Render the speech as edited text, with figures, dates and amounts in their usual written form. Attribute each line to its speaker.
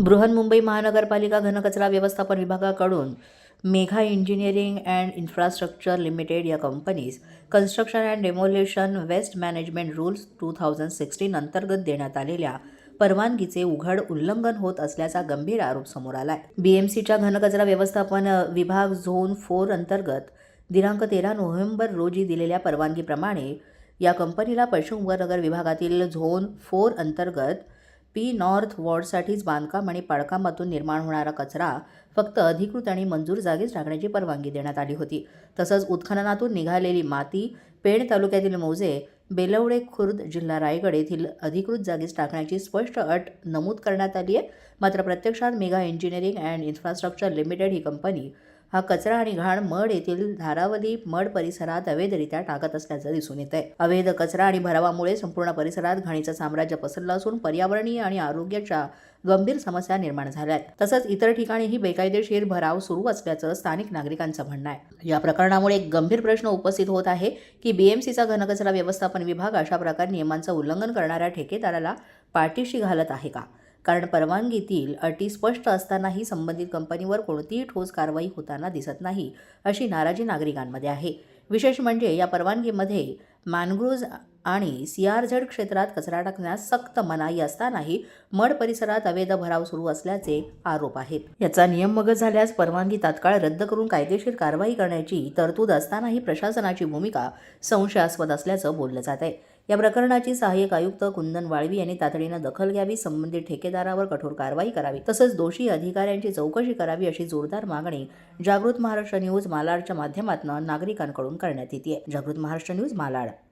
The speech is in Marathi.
Speaker 1: बृहन्मुंबई महानगरपालिका घनकचरा व्यवस्थापन विभागाकडून Megha engineering and infrastructure limited या कंपनीस construction and demolition waste management rules 2016 अंतर्गत देण्यात आलेल्या परवानगीचे उघड उल्लंघन होत असल्याचा गंभीर आरोप समोर आलाय। BMCच्या घनकचरा व्यवस्थापन विभाग झोन 4 अंतर्गत दिनांक 13 नोव्हेंबर रोजी दिलेल्या परवानगीप्रमाणे या कंपनीला पश्चिम उपनगर विभागातील झोन 4 अंतर्गत पी नॉर्थ वॉर्डसाठीच बांधकाम आणि पाडकामातून निर्माण होणारा कचरा फक्त अधिकृत आणि मंजूर जागेस टाकण्याची परवानगी देण्यात आली होती। तसंच उत्खननातून निघालेली माती पेण तालुक्यातील मौजे, बेलवडे खुर्द, जिल्हा रायगड येथील अधिकृत जागेस टाकण्याची स्पष्ट अट नमूद करण्यात आली आहे। मात्र प्रत्यक्षात Megha engineering and infrastructure limited he company हा कचरा आणि घाण मड येथील धारावली मड परिसरात अवैधरित्या टाकत असल्याचं दिसून येत आहे। अवैध कचरा आणि भरावामुळे संपूर्ण परिसरात घाणीचं साम्राज्य पसरलं असून पर्यावरणीय आणि आरोग्याच्या गंभीर समस्या निर्माण झाल्या आहेत। तसंच इतर ठिकाणीही बेकायदेशीर भराव सुरू असल्याचं स्थानिक नागरिकांचं म्हणणं आहे। या प्रकरणामुळे एक गंभीर प्रश्न उपस्थित होत आहे की BMCचा घनकचरा व्यवस्थापन विभाग अशा प्रकारे नियमांचं उल्लंघन करणाऱ्या ठेकेदाराला पाठीशी घालत आहे का? कारण परवानगीतील अटी स्पष्ट असतानाही संबंधित कंपनीवर कोणतीही ठोस कारवाई होताना दिसत नाही, अशी नाराजी नागरिकांमध्ये आहे। विशेष म्हणजे या परवानगीमध्ये मॅनग्रोव्ज आणि CRZ क्षेत्रात कचरा टाकण्यास सक्त मनाई असतानाही मड परिसरात अवैध भराव सुरू असल्याचे आरोप आहेत। याचा नियम मग झाल्यास परवानगी तात्काळ रद्द करून कायदेशीर कारवाई करण्याची तरतूद असतानाही प्रशासनाची भूमिका संशयास्पद असल्याचं बोललं जात आहे। या प्रकरणाची सहाय्यक आयुक्त कुंदन वाळवी यांनी तातडीनं दखल घ्यावी, संबंधित ठेकेदारावर कठोर कारवाई करावी, तसंच दोषी अधिकाऱ्यांची चौकशी करावी, अशी जोरदार मागणी जागृत महाराष्ट्र न्यूज मालाडच्या माध्यमातून नागरिकांकडून करण्यात येते। जागृत महाराष्ट्र न्यूज मालाड।